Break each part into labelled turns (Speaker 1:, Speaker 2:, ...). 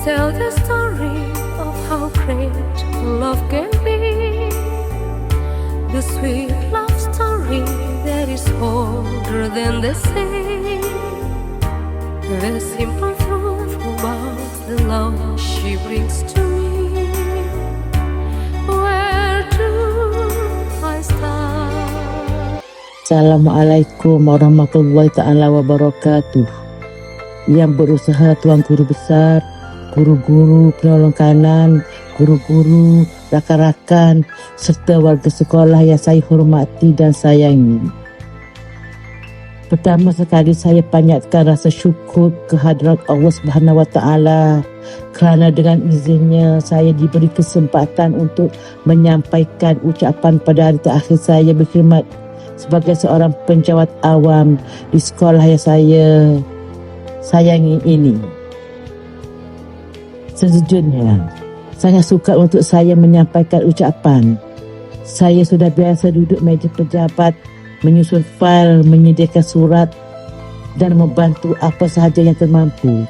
Speaker 1: tell the story of how great love can be. The sweet love story that is older than the sea. The simple truth about the love she brings to me. Where do I start?
Speaker 2: Assalamualaikum warahmatullahi ta'ala wabarakatuh. Yang berusaha Tuan Guru Besar, guru-guru penolong kanan, guru-guru, rakan-rakan serta warga sekolah yang saya hormati dan sayangi. Pertama sekali saya panjatkan rasa syukur kehadrat Allah Subhanahu Wa Taala kerana dengan izinnya saya diberi kesempatan untuk menyampaikan ucapan pada hari terakhir saya berkhidmat sebagai seorang penjawat awam di sekolah yang saya sayangi ini. Sejujurnya, sangat sukar untuk saya menyampaikan ucapan. Saya sudah biasa duduk meja pejabat, menyusun fail, menyediakan surat dan membantu apa sahaja yang termampu.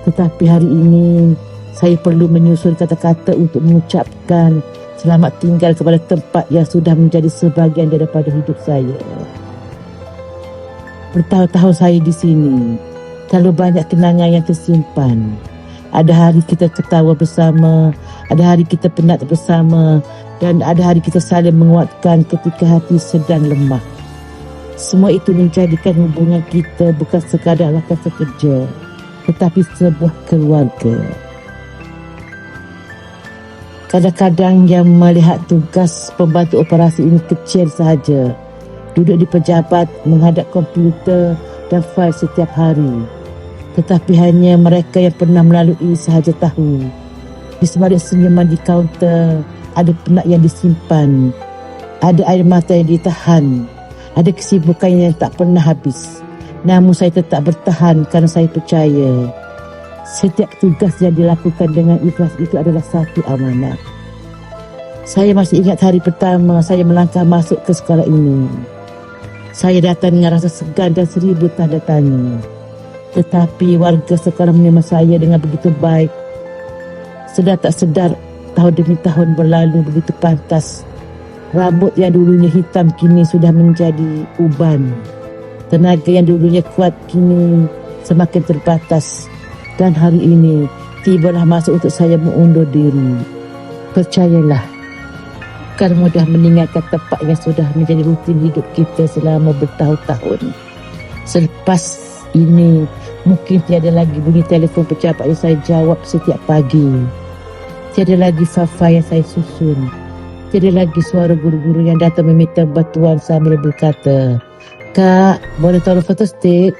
Speaker 2: Tetapi hari ini, saya perlu menyusun kata-kata untuk mengucapkan selamat tinggal kepada tempat yang sudah menjadi sebahagian daripada hidup saya. Bertahun-tahun saya di sini, terlalu banyak kenangan yang tersimpan. Ada hari kita ketawa bersama, ada hari kita penat bersama, dan ada hari kita saling menguatkan ketika hati sedang lemah. Semua itu menjadikan hubungan kita bukan sekadar rakan sekerja, tetapi sebuah keluarga. Kadang-kadang yang melihat tugas pembantu operasi ini kecil sahaja. Duduk di pejabat, menghadap komputer dan fail setiap hari. Tetapi hanya mereka yang pernah melalui sahaja tahu. Di sebalik senyuman di kaunter, ada penat yang disimpan. Ada air mata yang ditahan. Ada kesibukan yang tak pernah habis. Namun saya tetap bertahan kerana saya percaya setiap tugas yang dilakukan dengan ikhlas itu adalah satu amanah. Saya masih ingat hari pertama saya melangkah masuk ke sekolah ini. Saya datang dengan rasa segan dan 1000 tanda tanya. Tetapi warga sekolah menerima saya dengan begitu baik. Sedar tak sedar, tahun demi tahun berlalu begitu pantas. Rambut yang dulunya hitam kini sudah menjadi uban. Tenaga yang dulunya kuat kini semakin terbatas. Dan hari ini tibalah masa untuk saya mengundur diri. Percayalah, bukan mudah meninggalkan tempat yang sudah menjadi rutin hidup kita selama bertahun-tahun. Selepas ini, mungkin tiada lagi bunyi telefon pejabat yang saya jawab setiap pagi. Tiada lagi fafa yang saya susun. Tiada lagi suara guru-guru yang datang meminta bantuan sambil berkata, "Kak, boleh tolong fotostat?"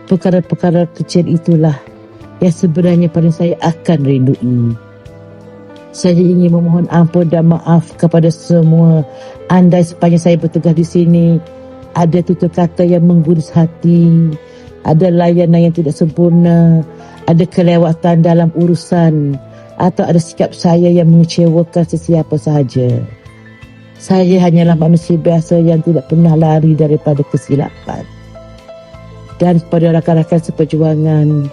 Speaker 2: Perkara-perkara kecil itulah yang sebenarnya paling saya akan rindui. Saya ingin memohon ampun dan maaf kepada semua andai sepanjang saya bertugas di sini ada tutur kata yang menggurus hati, ada layanan yang tidak sempurna, ada kelewatan dalam urusan, atau ada sikap saya yang mengecewakan sesiapa sahaja. Saya hanyalah manusia biasa yang tidak pernah lari daripada kesilapan. Dan kepada rakan-rakan seperjuangan,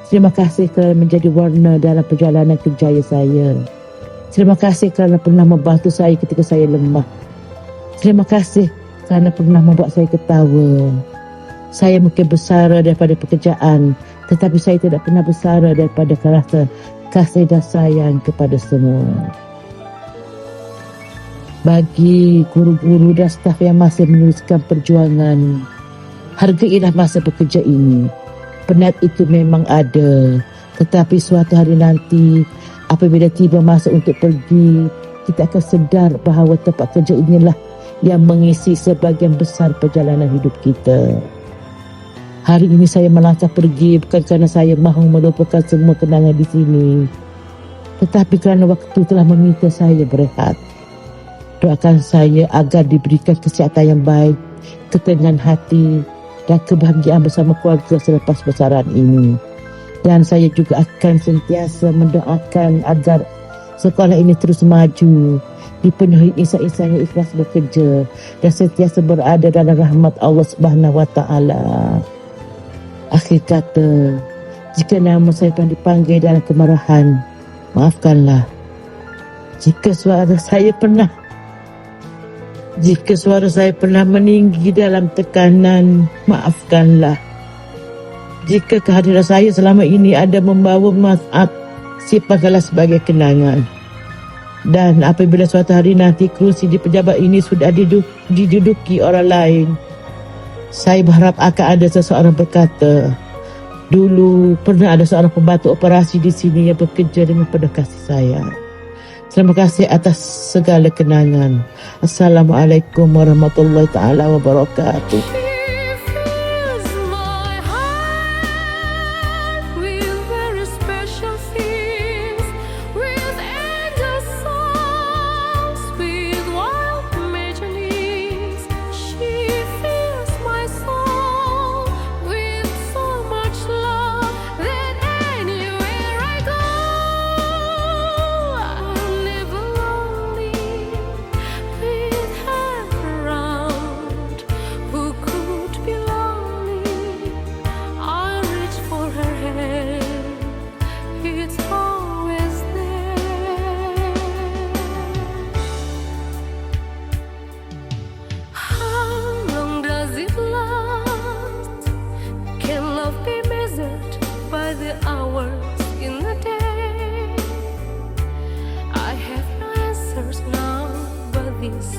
Speaker 2: terima kasih kerana menjadi warna dalam perjalanan kerjaya saya. Terima kasih kerana pernah membantu saya ketika saya lemah. Terima kasih kerana pernah membuat saya ketawa. Saya mungkin bersara daripada pekerjaan, tetapi saya tidak pernah bersara daripada rasa kasih dan sayang kepada semua. Bagi guru-guru dan staf yang masih meneruskan perjuangan, hargailah masa bekerja ini. Penat itu memang ada, tetapi suatu hari nanti, apabila tiba masa untuk pergi, kita akan sedar bahawa tempat kerja inilah yang mengisi sebahagian besar perjalanan hidup kita. Hari ini saya melangkah pergi bukan kerana saya mahu melupakan semua kenangan di sini, tetapi kerana waktu telah meminta saya berehat. Doakan saya agar diberikan kesihatan yang baik, ketenangan hati dan kebahagiaan bersama keluarga selepas besaran ini. Dan saya juga akan sentiasa mendoakan agar sekolah ini terus maju, dipenuhi insan-insan yang ikhlas bekerja dan sentiasa berada dalam rahmat Allah Subhanahu Wa Taala. Akhir kata, Jika nama saya pernah dipanggil dalam kemarahan, maafkanlah. Jika suara saya pernah meninggi dalam tekanan, maafkanlah. Jika kehadiran saya selama ini ada membawa maaf, simpanlah sebagai kenangan. Dan apabila suatu hari nanti kerusi di pejabat ini sudah diduduki orang lain, saya berharap akan ada seseorang berkata, dulu pernah ada seorang pembantu operasi di sini yang bekerja dengan penuh kasih sayang. Terima kasih atas segala kenangan. Assalamualaikum warahmatullahi taala wabarakatuh. The hours in the day, I have no answers now, but this